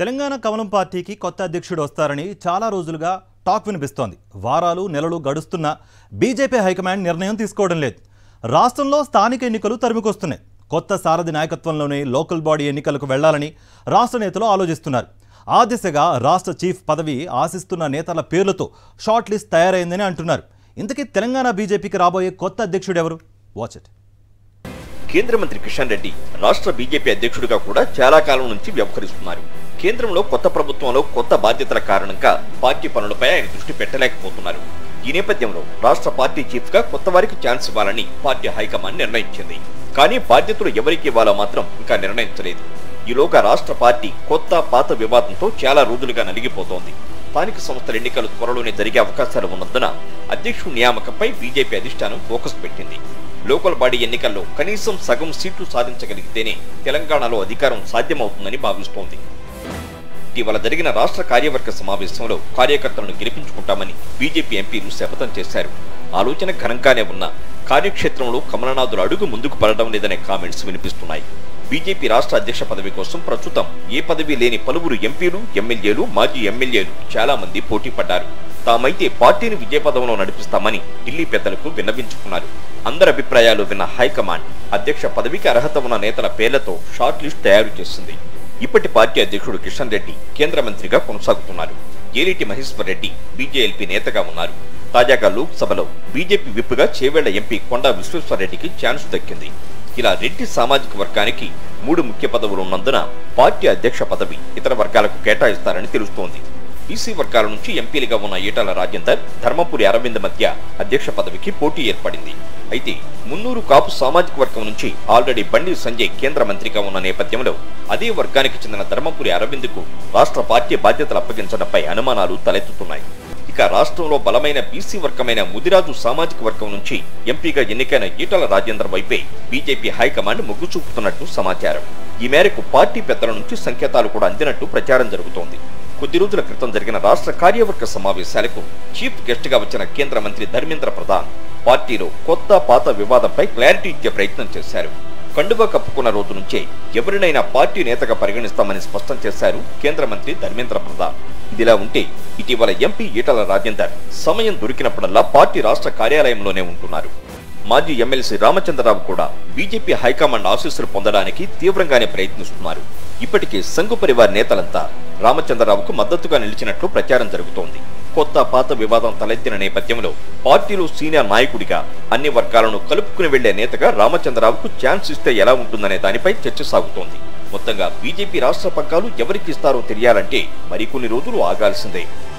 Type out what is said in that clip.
తెలంగాణ కమలం పార్టీకి కొత్త అధ్యక్షుడు వస్తారని చాలా రోజులుగా టాక్ వినిపిస్తోంది. వారాలు నెలలు గడుస్తున్నా బీజేపీ హైకమాండ్ నిర్ణయం తీసుకోవడం లేదు. రాష్ట్రంలో స్థానిక ఎన్నికలు తరుముకొస్తున్నాయి. కొత్త సారథి నాయకత్వంలోనే లోకల్ బాడీ ఎన్నికలకు వెళ్లాలని రాష్ట్ర నేతలు ఆలోచిస్తున్నారు. ఆ దిశగా రాష్ట్ర చీఫ్ పదవి ఆశిస్తున్న నేతల పేర్లతో షార్ట్ లిస్ట్ తయారైందని అంటున్నారు. ఇంతకీ తెలంగాణ బీజేపీకి రాబోయే కొత్త అధ్యక్షుడు ఎవరు? Watch it. కేంద్ర మంత్రి కిషన్ రెడ్డి రాష్ట్ర బీజేపీ అధ్యక్షుడిగా కూడా చాలా కాలం నుంచి వ్యవహరిస్తున్నారు. కేంద్రంలో కొత్త ప్రభుత్వంలో కొత్త బాధ్యతల కారణంగా పార్టీ పనులపై ఆయన దృష్టి పెట్టలేకపోతున్నారు. ఈ నేపథ్యంలో రాష్ట్ర పార్టీ చీఫ్ గా కొత్త వారికి ఛాన్స్ ఇవ్వాలని పార్టీ హైకమాండ్ నిర్ణయించింది. కానీ బాధ్యతలు ఎవరికి ఇవ్వాలో మాత్రం ఇంకా నిర్ణయించలేదు. ఈలోగా రాష్ట్ర పార్టీ కొత్త పాత వివాదంతో చాలా రోజులుగా నలిగిపోతోంది. స్థానిక సంస్థల ఎన్నికలు త్వరలోనే జరిగే అవకాశాలు ఉన్నందున అధ్యక్షుడి నియామకంపై బీజేపీ అధిష్టానం ఫోకస్ పెట్టింది. లోకల్ బాడీ ఎన్నికల్లో కనీసం సగం సీట్లు సాధించగలిగితేనే తెలంగాణలో అధికారం సాధ్యమవుతుందని భావిస్తోంది. ఇటీవల జరిగిన రాష్ట్ర కార్యవర్గ సమావేశంలో కార్యకర్తలను గెలిపించుకుంటామని బీజేపీ ఎంపీలు శపథం చేశారు. ఆలోచన ఘనంగానే ఉన్న కార్యక్షేత్రంలో కమలనాథులు అడుగు ముందుకు పడడం లేదనే కామెంట్స్ వినిపిస్తున్నాయి. బీజేపీ రాష్ట్ర అధ్యక్ష పదవి కోసం ప్రస్తుతం ఏ పదవి లేని పలువురు ఎంపీలు, ఎమ్మెల్యేలు, మాజీ ఎమ్మెల్యేలు చాలా మంది పోటీ పడ్డారు. తామైతే పార్టీని విజయపదంలో నడిపిస్తామని ఢిల్లీ పెద్దలకు విన్నవించుకున్నారు. అందరి అభిప్రాయాలు విన్న హైకమాండ్ అధ్యక్ష పదవికి అర్హత ఉన్న నేతల పేర్లతో షార్ట్ లిస్ట్ తయారు చేసింది. ఇప్పటి పార్టీ అధ్యక్షుడు కిషన్ రెడ్డి కేంద్ర మంత్రిగా కొనసాగుతున్నారు. ఏలిటి మహేశ్వర్ రెడ్డి బీజేఎల్పీ నేతగా ఉన్నారు. తాజాగా లోక్సభలో బీజేపీ విప్గా చేవేళ్ల ఎంపీ కొండా విశ్వేశ్వర్ రెడ్డికి ఛాన్స్ దక్కింది. ఇలా రెడ్డి సామాజిక వర్గానికి 3 ముఖ్య పదవులు ఉన్నందున పార్టీ అధ్యక్ష పదవి ఇతర వర్గాలకు కేటాయిస్తారని తెలుస్తోంది. బీసీ వర్గాల నుంచి ఎంపీలుగా ఉన్న ఈటల రాజేందర్, ధర్మపురి అరవింద్ మధ్య అధ్యక్ష పదవికి పోటీ ఏర్పడింది. అయితే మున్నూరు కాపు సామాజిక వర్గం నుంచి ఆల్రెడీ బండి సంజయ్ కేంద్ర మంత్రిగా ఉన్న నేపథ్యంలో అదే వర్గానికి చెందిన ధర్మపురి అరవింద్కు రాష్ట్ర పార్టీ బాధ్యతలు అప్పగించడంపై అనుమానాలు తలెత్తుతున్నాయి. ఇక రాష్ట్రంలో బలమైన బీసీ వర్గమైన ముదిరాజు సామాజిక వర్గం నుంచి ఎంపీగా ఎన్నికైన ఈటల రాజేందర్ వైపే బీజేపీ హైకమాండ్ మొగ్గు చూపుతున్నట్టు సమాచారం. ఈ మేరకు పార్టీ పెద్దల నుంచి సంకేతాలు కూడా అందినట్టు ప్రచారం జరుగుతోంది. కొద్ది రోజుల క్రితం జరిగిన రాష్ట్ర కార్యవర్గ సమావేశాలకు చీఫ్ గెస్ట్ గా వచ్చిన కేంద్ర మంత్రి ధర్మేంద్ర ప్రధాన్ పార్టీలో కొత్త పాత వివాదంపై క్లారిటీ ఇచ్చే ప్రయత్నం చేశారు. కండువా కప్పుకున్న రోజు నుంచే ఎవరినైనా పార్టీ నేతగా పరిగణిస్తామని స్పష్టం చేశారు కేంద్ర మంత్రి ధర్మేంద్ర ప్రధాన్. ఇదిలా ఉంటే ఇటీవల ఎంపీ ఈటల రాజేందర్ సమయం దొరికినప్పుడల్లా పార్టీ రాష్ట్ర కార్యాలయంలోనే ఉంటున్నారు. మాజీ ఎమ్మెల్సీ రామచంద్రరావు కూడా బీజేపీ హైకమాండ్ ఆశీస్సులు పొందడానికి తీవ్రంగానే ప్రయత్నిస్తున్నారు. ఇప్పటికే సంఘు పరివార్ నేతలంతా రామచంద్రరావుకు మద్దతుగా నిలిచినట్లు ప్రచారం జరుగుతోంది. కొత్త పాత వివాదం తలెత్తిన నేపథ్యంలో పార్టీలో సీనియర్ నాయకుడిగా అన్ని వర్గాలను కలుపుకుని వెళ్లే నేతగా రామచంద్రరావుకు ఛాన్స్ ఇస్తే ఎలా ఉంటుందనే దానిపై చర్చ సాగుతోంది. మొత్తంగా బీజేపీ రాష్ట్ర పగ్గాలు ఎవరికి ఇస్తారో తెలియాలంటే మరికొన్ని రోజులు ఆగాల్సిందే.